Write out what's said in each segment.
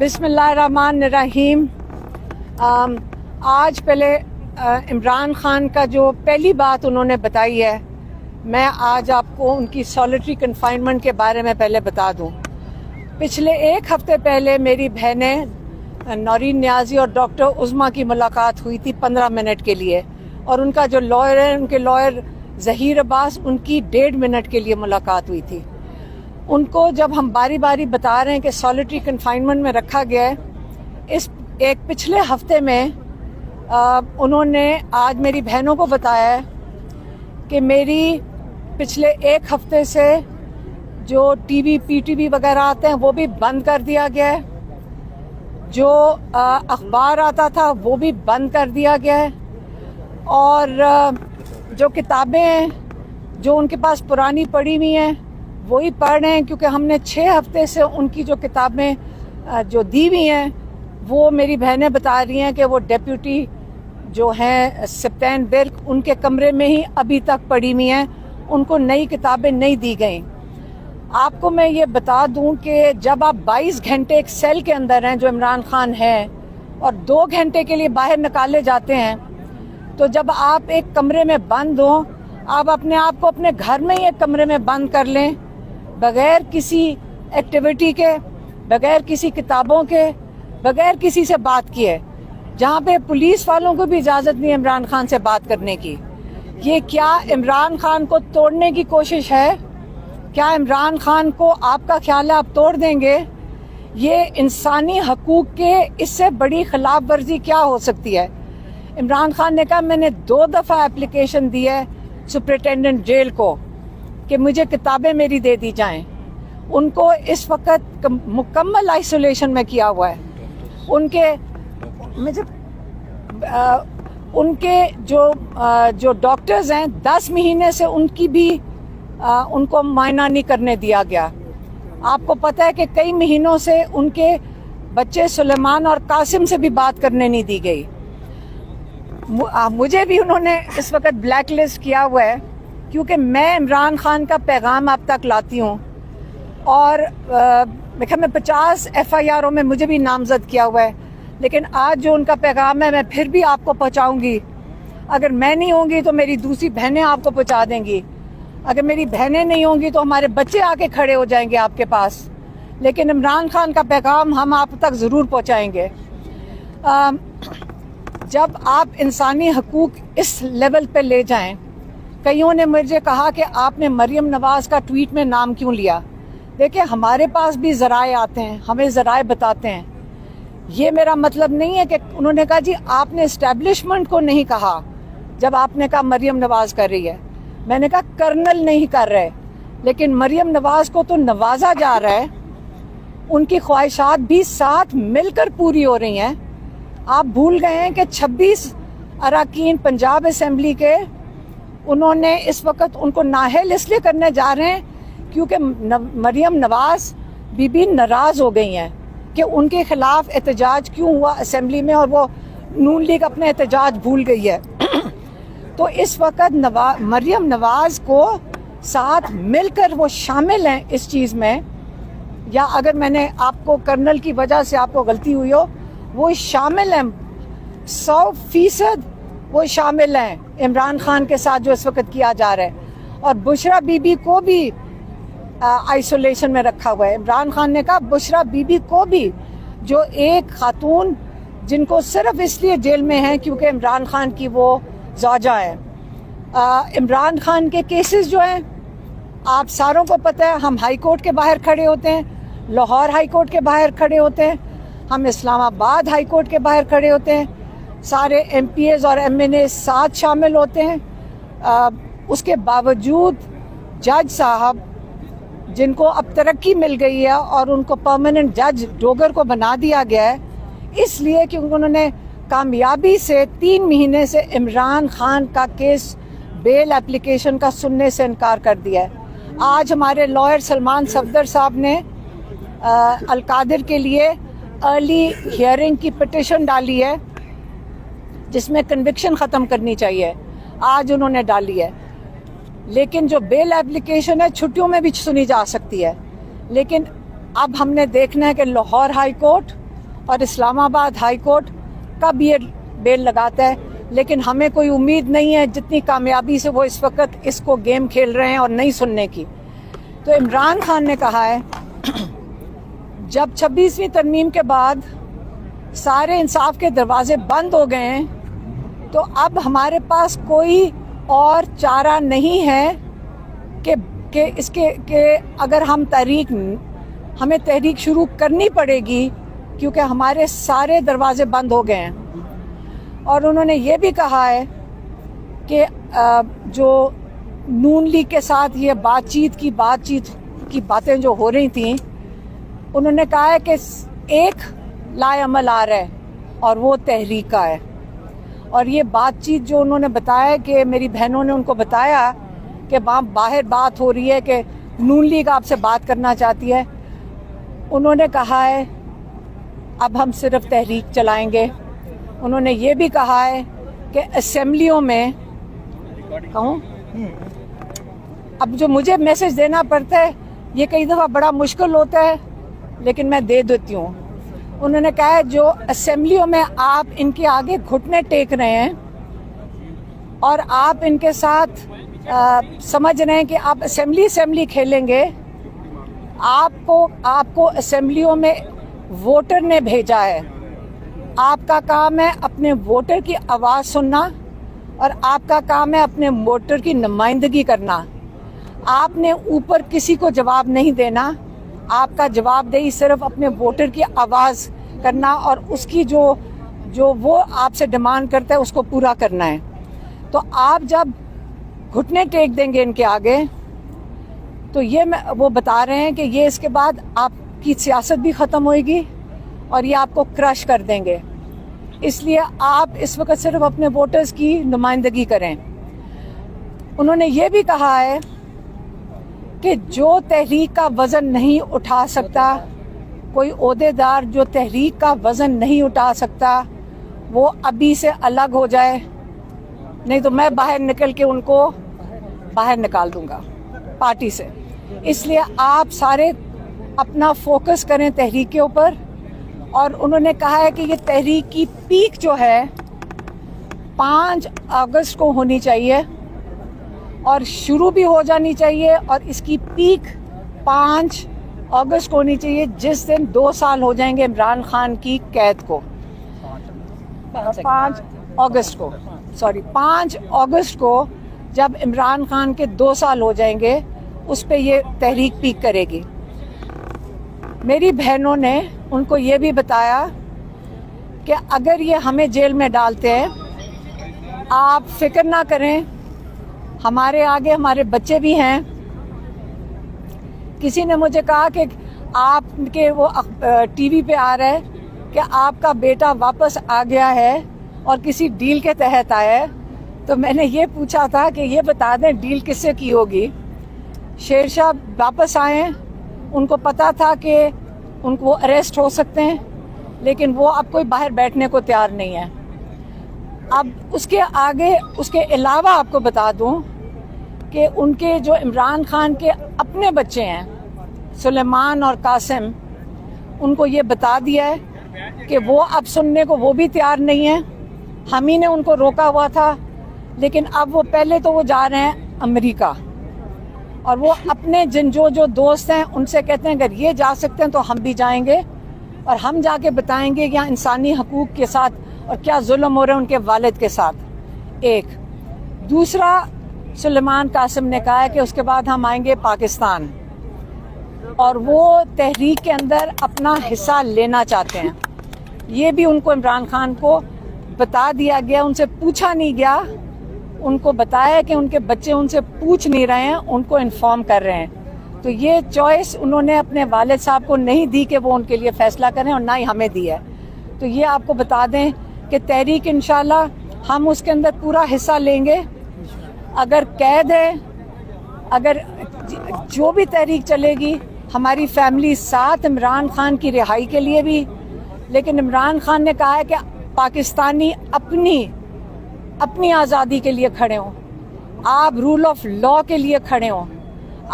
बिस्मिल्लाहिर्रहमानिर्रहीम। आज पहले इमरान खान का जो पहली बात उन्होंने बताई है, मैं आज आपको उनकी सॉलिटरी कन्फाइनमेंट के बारे में पहले बता दूं। पिछले एक हफ्ते पहले मेरी बहनें नौरीन नियाजी और डॉक्टर उज़मा की मुलाकात हुई थी 15 मिनट के लिए, और उनका जो लॉयर है, उनके लॉयर ज़हीर अब्बास, उनकी 1.5 मिनट के लिए मुलाकात हुई थी। उनको जब हम बारी बारी बता रहे हैं कि सॉलिटरी कन्फाइनमेंट में रखा गया है, इस एक पिछले हफ्ते में उन्होंने आज मेरी बहनों को बताया है कि मेरी पिछले एक हफ्ते से जो टीवी पीटीवी वगैरह आते हैं वो भी बंद कर दिया गया है, जो अखबार आता था वो भी बंद कर दिया गया है, और जो किताबें हैं जो उनके पास पुरानी पड़ी हुई हैं वही पढ़ रहे हैं, क्योंकि हमने 6 हफ्ते से उनकी जो किताबें जो दी हुई हैं वो मेरी बहनें बता रही हैं कि वो डेप्यूटी जो हैं सप्तान बिर्क, उनके कमरे में ही अभी तक पड़ी हुई हैं, उनको नई किताबें नहीं दी गई। आपको मैं ये बता दूं कि जब आप 22 घंटे एक सेल के अंदर हैं जो इमरान खान है, और 2 घंटे के लिए बाहर निकाले जाते हैं, तो जब आप एक कमरे में बंद हो, आप अपने आप को अपने घर में ही एक कमरे में बंद कर लें, बगैर किसी एक्टिविटी के, बगैर किसी किताबों के, बगैर किसी से बात किए, जहाँ पे पुलिस वालों को भी इजाज़त नहीं है इमरान खान से बात करने की। ये क्या इमरान खान को तोड़ने की कोशिश है? क्या इमरान खान को आपका ख्याल है आप तोड़ देंगे? ये इंसानी हकूक़ के इससे बड़ी खिलाफ वर्जी क्या हो सकती है? इमरान खान ने कहा मैंने 2 दफ़ा एप्लीकेशन दी है सुपरिटेंडेंट जेल को कि मुझे किताबें मेरी दे दी जाएं। उनको इस वक्त मुकम्मल आइसोलेशन में किया हुआ है। उनके जो डॉक्टर्स हैं 10 महीने से उनकी भी उनको मायना नहीं करने दिया गया। आपको पता है कि कई महीनों से उनके बच्चे सुलेमान और कासिम से भी बात करने नहीं दी गई। मुझे भी उन्होंने इस वक्त ब्लैक लिस्ट किया हुआ है, क्योंकि मैं इमरान खान का पैगाम आप तक लाती हूँ, और मैं 50 FIRओं में मुझे भी नामजद किया हुआ है, लेकिन आज जो उनका पैगाम है मैं फिर भी आपको पहुँचाऊँगी। अगर मैं नहीं होंगी तो मेरी दूसरी बहनें आपको पहुँचा देंगी, अगर मेरी बहनें नहीं होंगी तो हमारे बच्चे आके खड़े हो जाएंगे आपके पास, लेकिन इमरान खान का पैगाम हम आप तक ज़रूर पहुँचाएँगे। जब आप इंसानी हकूक़ इस लेवल पे ले जाएं, कईयों ने मुझे कहा कि आपने मरियम नवाज़ का ट्वीट में नाम क्यों लिया? देखिए, हमारे पास भी ज़राए आते हैं, हमें ज़राए बताते हैं। ये मेरा मतलब नहीं है कि उन्होंने कहा जी आपने इस्टेब्लिशमेंट को नहीं कहा जब आपने कहा मरियम नवाज़ कर रही है। मैंने कहा कर्नल नहीं कर रहे, लेकिन मरियम नवाज़ को तो नवाजा जा रहा है, उनकी ख्वाहिशात भी साथ मिलकर पूरी हो रही हैं। आप भूल गए हैं कि 26 अरकान पंजाब असम्बली के उन्होंने इस वक्त उनको नाअहल इसलिए करने जा रहे हैं क्योंकि मरियम नवाज़ बीबी नाराज़ हो गई हैं कि उनके खिलाफ एहतजाज क्यों हुआ असम्बली में, और वो नून लीग अपने एहतजाज भूल गई है। तो इस वक्त मरियम नवाज़ को साथ मिलकर वो शामिल हैं इस चीज़ में, या अगर मैंने आपको कर्नल की वजह से आपको गलती हुई हो, वो शामिल हैं 100% वो शामिल हैं इमरान खान के साथ जो इस वक्त किया जा रहा है। और बुशरा बीबी को भी आइसोलेशन में रखा हुआ है। इमरान खान ने कहा बुशरा बीबी को भी, जो एक खातून जिनको सिर्फ इसलिए जेल में हैं क्योंकि इमरान खान की वो ज़ौजा है। इमरान खान के केसेस जो हैं आप सारों को पता है, हम हाई कोर्ट के बाहर खड़े होते हैं, लाहौर हाई कोर्ट के बाहर खड़े होते हैं, हम इस्लामाबाद हाई कोर्ट के बाहर खड़े होते हैं, सारे MPs और MNA साथ शामिल होते हैं। उसके बावजूद जज साहब जिनको अब तरक्की मिल गई है और उनको परमानेंट जज डोगर को बना दिया गया है, इसलिए कि उन्होंने कामयाबी से 3 महीने से इमरान खान का केस बेल एप्लीकेशन का सुनने से इनकार कर दिया है। आज हमारे लॉयर सलमान सफदर साहब ने अलकादिर के लिए अर्ली हियरिंग की पिटिशन डाली है जिसमें कन्विक्शन ख़त्म करनी चाहिए, आज उन्होंने डाली है। लेकिन जो बेल एप्लीकेशन है छुट्टियों में भी सुनी जा सकती है, लेकिन अब हमने देखना है कि लाहौर हाई कोर्ट اور اسلام آباد ہائی کورٹ کب یہ بیل لگاتا ہے، لیکن ہمیں کوئی امید نہیں ہے جتنی کامیابی سے وہ اس وقت اس کو گیم کھیل رہے ہیں اور نہیں سننے کی۔ تو عمران خان نے کہا ہے جب 26ویں ترمیم کے بعد سارے انصاف کے دروازے بند ہو گئے ہیں تو اب ہمارے پاس کوئی اور چارہ نہیں ہے کہ اس کے کہ اگر ہمیں تحریک شروع کرنی پڑے گی، کیونکہ ہمارے سارے دروازے بند ہو گئے ہیں۔ اور انہوں نے یہ بھی کہا ہے کہ جو نون لیگ کے ساتھ یہ بات چیت کی باتیں جو ہو رہی تھیں، انہوں نے کہا ہے کہ ایک لائے عمل آ رہا ہے اور وہ تحریک کا ہے۔ اور یہ بات چیت جو انہوں نے بتایا کہ میری بہنوں نے ان کو بتایا کہ باہر بات ہو رہی ہے کہ نون لیگ آپ سے بات کرنا چاہتی ہے، انہوں نے کہا ہے اب ہم صرف تحریک چلائیں گے۔ انہوں نے یہ بھی کہا ہے کہ اسمبلیوں میں کہوں اب جو مجھے میسج دینا پڑتا ہے یہ کئی دفعہ بڑا مشکل ہوتا ہے، لیکن میں دے دیتی ہوں۔ انہوں نے کہا ہے جو اسمبلیوں میں آپ ان کے آگے گھٹنے ٹیک رہے ہیں اور آپ ان کے ساتھ سمجھ رہے ہیں کہ آپ اسمبلی کھیلیں گے، آپ کو اسمبلیوں میں ووٹر نے بھیجا ہے۔ آپ کا کام ہے اپنے ووٹر کی آواز سننا اور آپ کا کام ہے اپنے ووٹر کی نمائندگی کرنا۔ آپ نے اوپر کسی کو جواب نہیں دینا، آپ کا جواب دہی صرف اپنے ووٹر کی آواز کرنا اور اس کی جو وہ آپ سے ڈیمانڈ کرتا ہے اس کو پورا کرنا ہے۔ تو آپ جب گھٹنے ٹیک دیں گے ان کے آگے تو یہ وہ بتا رہے ہیں کہ یہ اس کے بعد آپ کی سیاست بھی ختم ہوئے گی اور یہ آپ کو کرش کر دیں گے۔ اس لیے آپ اس وقت صرف اپنے ووٹرز کی نمائندگی کریں۔ انہوں نے یہ بھی کہا ہے کہ جو تحریک کا وزن نہیں اٹھا سکتا، کوئی عہدیدار جو تحریک کا وزن نہیں اٹھا سکتا وہ ابھی سے الگ ہو جائے، نہیں تو میں باہر نکل کے ان کو باہر نکال دوں گا پارٹی سے۔ اس لیے آپ سارے اپنا فوکس کریں تحریک کے اوپر۔ اور انہوں نے کہا ہے کہ یہ تحریک کی پیک جو ہے 5 اگست کو ہونی چاہیے اور شروع بھی ہو جانی چاہیے، اور اس کی پیک 5 اگست کو ہونی چاہیے جس دن 2 سال ہو جائیں گے عمران خان کی قید کو۔ 5 اگست کو جب عمران خان کے 2 سال ہو جائیں گے اس پہ یہ تحریک پیک کرے گی۔ میری بہنوں نے ان کو یہ بھی بتایا کہ اگر یہ ہمیں جیل میں ڈالتے ہیں آپ فکر نہ کریں، ہمارے آگے ہمارے بچے بھی ہیں۔ کسی نے مجھے کہا کہ آپ کے وہ ٹی وی پہ آ رہا ہے کہ آپ کا بیٹا واپس آ گیا ہے اور کسی ڈیل کے تحت آیا ہے، تو میں نے یہ پوچھا تھا کہ یہ بتا دیں ڈیل کس سے کی ہوگی۔ شیر شاہ واپس آئے، ان کو پتا تھا کہ ان کو اریسٹ ہو سکتے ہیں، لیکن وہ اب کوئی باہر بیٹھنے کو تیار نہیں ہے۔ اب اس کے آگے اس کے علاوہ آپ کو بتا دوں کہ ان کے جو عمران خان کے اپنے بچے ہیں سلیمان اور قاسم، ان کو یہ بتا دیا ہے کہ وہ اب سننے کو وہ بھی تیار نہیں ہیں۔ ہم ہی نے ان کو روکا ہوا تھا، لیکن اب وہ پہلے تو وہ جا رہے ہیں امریکہ، اور وہ اپنے جو دوست ہیں ان سے کہتے ہیں اگر یہ جا سکتے ہیں تو ہم بھی جائیں گے اور ہم جا کے بتائیں گے کہ یہاں انسانی حقوق کے ساتھ اور کیا ظلم ہو رہا ہے ان کے والد کے ساتھ۔ ایک دوسرا، سلیمان قاسم نے کہا ہے کہ اس کے بعد ہم آئیں گے پاکستان، اور وہ تحریک کے اندر اپنا حصہ لینا چاہتے ہیں۔ یہ بھی ان کو عمران خان کو بتا دیا گیا، ان سے پوچھا نہیں گیا، ان کو بتایا کہ ان کے بچے ان سے پوچھ نہیں رہے ہیں، ان کو انفارم کر رہے ہیں۔ تو یہ چوائس انہوں نے اپنے والد صاحب کو نہیں دی کہ وہ ان کے لیے فیصلہ کریں، اور نہ ہی ہمیں دی ہے۔ تو یہ آپ کو بتا دیں کہ تحریک انشاءاللہ ہم اس کے اندر پورا حصہ لیں گے۔ اگر قید ہے، اگر جو بھی تحریک چلے گی، ہماری فیملی ساتھ عمران خان کی رہائی کے لیے بھی، لیکن عمران خان نے کہا ہے کہ پاکستانی اپنی آزادی کے لیے کھڑے ہوں، آپ رول آف لا کے لیے کھڑے ہوں۔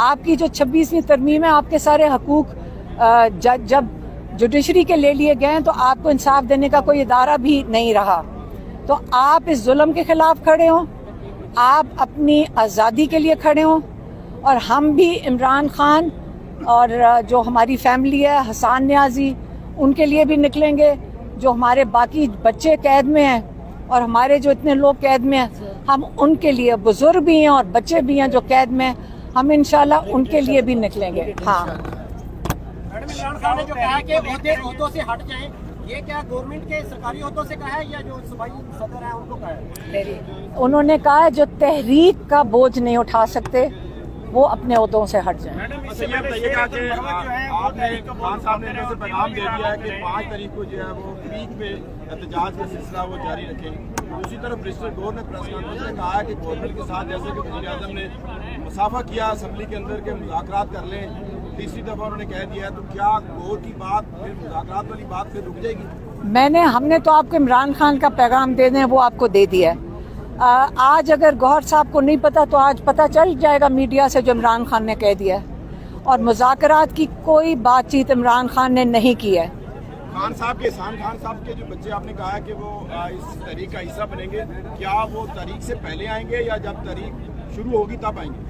آپ کی جو 26ویں ترمیم ہے، آپ کے سارے حقوق جب जुडिशरी के ले लिए गए हैं तो आपको इंसाफ देने का कोई इदारा भी नहीं रहा। तो आप इस जुल्म के खिलाफ खड़े हों, आप अपनी आज़ादी के लिए खड़े हों, और हम भी इमरान खान और जो हमारी फैमिली है, हसान न्याजी, उनके लिए भी निकलेंगे। जो हमारे बाकी बच्चे कैद में हैं और हमारे जो इतने लोग कैद में हैं, हम उनके लिए, बुजुर्ग भी हैं और बच्चे भी हैं जो कैद में हैं, हम इंशाल्लाह उनके लिए भी निकलेंगे। हाँ, मैडम इमरान खान ने जो कहा कि ओहदों से हट जाएं, ये क्या गवर्नमेंट के सरकारी ओहदों से कहा है या जो सूबाई सदर हैं उनको कहा है? उन्होंने कहा है जो तहरीक का बोझ नहीं उठा सकते वो अपने ओहदों से हट जाएं। मैडम इससे बताइएगा कि आपने खान साहब ने इसे पैगाम दे दिया है कि 5 तारीख को जो है वो पीक पे एहतजाज का सिलसिला वो जारी रखेंगे। दूसरी तरफ मिनिस्टर गौर ने प्रेस कॉन्फ्रेंस में कहा है कि गवर्नमेंट के साथ जैसे कि वज़ीर आज़म ने मुसाफा किया असेंबली के अंदर के मुज़ाकरात कर लें, तीसरी दफ़ा उन्होंने कह दिया है, तो क्या गौर की बात फिर मुज़ाकरात वाली बात फिर रुक जाएगी? हमने तो आपको इमरान खान का पैगाम दे दें वो आपको दे दिया है। आज अगर गौहर साहब को नहीं पता तो आज पता चल जाएगा मीडिया से जो इमरान खान ने कह दिया है। और मुज़ाकरात की कोई बातचीत इमरान खान ने नहीं की है। खान साहब के खान साहब के जो बच्चे आपने कहा है कि वो इस तहरीक का हिस्सा बनेंगे, क्या वो तारीख से पहले आएंगे या जब तारीख शुरू होगी तब आएंगे?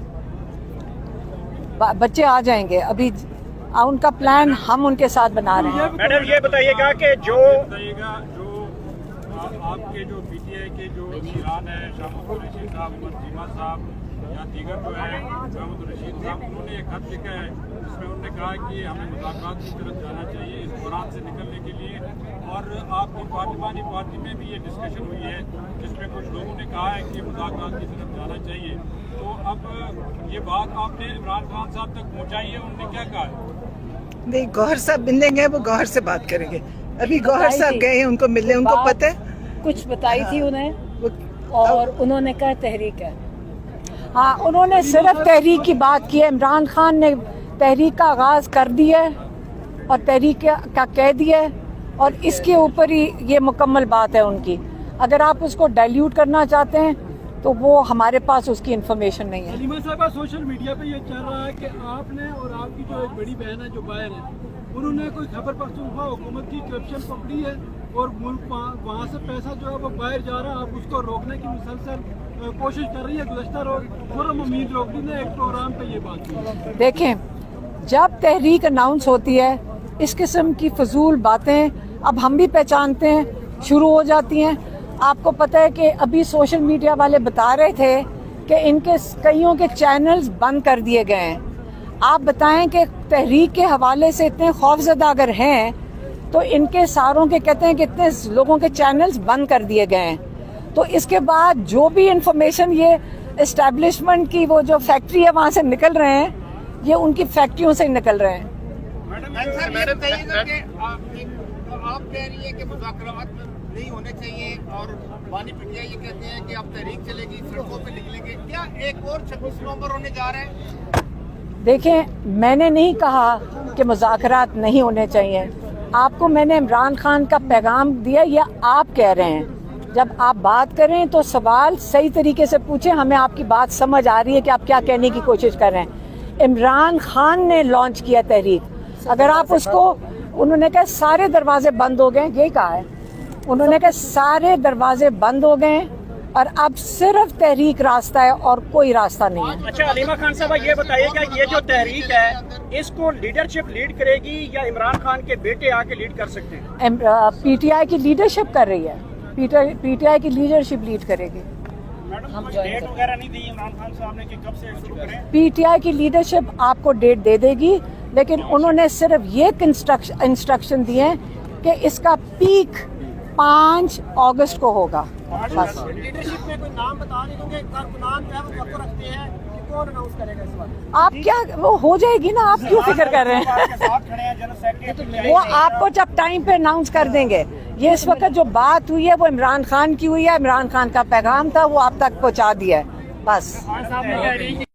बच्चे आ जाएंगे, अभी उनका प्लान हम उनके साथ बना रहे हैं। मैडम ये बताइएगा कि जो आपके जो पीटीआई के जो ईरान है, शामुल रशीद साहब, उमर चीमा साहब या दीगर जो है शामुल रशीद साहब, उन्होंने एक खत लिखा है जिसमें उन्होंने कहा कि हमें मुज़ाकरात की तरफ जाना चाहिए इस बुरान से निकलने के लिए। और आपकी पार्लिमानी पार्टी में भी ये डिस्कशन हुई है जिसमें कुछ लोगों ने कहा है कि मुज़ाकरात की तरफ जाना चाहिए। तो अब ये बात आपने इमरान खान साहब तक पहुँचाई है, उन्होंने क्या कहा है? नहीं, गौहर साहब मिलेंगे, वो गौहर से बात करेंगे। अभी गौहर साहब गए हैं, उनको मिलने, उनको पता है कुछ बताई थी उन्हें और उन्होंने कहा तहरीक है। हाँ, उन्होंने सिर्फ तहरीक की बात की है। इमरान खान ने तहरीक का आगाज़ कर दिया है और तहरीक का कह दिया है और इसके ऊपर ही ये मुकम्मल बात है उनकी। अगर आप उसको डाइल्यूट करना चाहते हैं तो वो हमारे पास उसकी इन्फॉर्मेशन नहीं है। हलीमा साहबा, सोशल मीडिया पे ये चल रहा है कि आपने और आपकी जो एक बड़ी बहन है जो बाहर है, उन्होंने कोई खबर पख्तूनख्वा हुकूमत की करप्शन पकड़ी है और मुल्क वहाँ से पैसा जो है वो बाहर जा रहा है। आप उसको रोकने की मुसलसल कोशिश कर रही है। गुज़श्ता रोज खुर्रम उम्मीद रोकनी ने एक प्रोग्राम पे ये बात की। देखें, जब तहरीक अनाउंस होती है इस किस्म की फजूल बातें अब हम भी पहचानते हैं शुरू हो जाती हैं। आपको पता है कि अभी सोशल मीडिया वाले बता रहे थे कि इनके कईयों के चैनल्स बंद कर दिए गए हैं। आप बताएं कि तहरीक के हवाले से इतने खौफजदा अगर हैं तो इनके सारों के कहते हैं कि इतने लोगों के चैनल्स बंद कर दिए गए हैं। तो इसके बाद जो भी इंफॉर्मेशन ये एस्टेब्लिशमेंट की वो जो फैक्ट्री है वहाँ से निकल रहे हैं, ये उनकी फैक्ट्रियों से निकल रहे हैं। आप कह रही है कि मुज़ाकरात नहीं होने चाहिए और बानी पीटीआई ये कहते हैं कि अब तहरीक चलेगी, सड़कों पे निकलेंगे। क्या एक और 26 नवंबर होने जा रहे हैं? देखें, मैंने नहीं कहा कि मुज़ाकरात नहीं होने चाहिए। आपको मैंने इमरान खान का पैगाम दिया या आप कह रहे हैं? जब आप बात करें तो सवाल सही तरीके से पूछें। हमें आपकी बात समझ आ रही है कि आप क्या कहने की कोशिश कर रहे हैं। इमरान खान ने लॉन्च किया तहरीक। अगर आप उसको, उन्होंने कहा सारे दरवाजे बंद हो गए, यही कहा है उन्होंने, कहा सारे दरवाजे बंद हो गए और अब सिर्फ तहरीक रास्ता है और कोई रास्ता नहीं है। अच्छा, हलीमा खान साहब ये बताइएगा, ये जो तहरीक है इसको लीडरशिप लीड करेगी या इमरान खान के बेटे आके लीड कर सकते हैं? पीटीआई की लीडरशिप कर रही है, पीटीआई की लीडरशिप लीड करेगी। मैडम, कुछ डेट वगैरह नहीं दी इमरान खान साहब ने कि कब से शुरू करें? पीटीआई की लीडरशिप आपको डेट दे देगी, लेकिन उन्होंने सिर्फ ये इंस्ट्रक्शन दिए हैं कि इसका पीक 5 अगस्त को होगा। बस लीडरशिप में कोई नाम बता नहीं दोगे? नाम जो है वो आपको रखते हैं कि कौन अनाउंस करेगा इस बार? आप क्या, वो हो जाएगी ना, आप क्यों फिक्र कर रहे हैं? वो आपको जब टाइम पे अनाउंस कर देंगे। ये इस वक्त जो बात हुई है वो इमरान खान की हुई है, इमरान खान का पैगाम था, वो आप तक पहुंचा दिया है बस।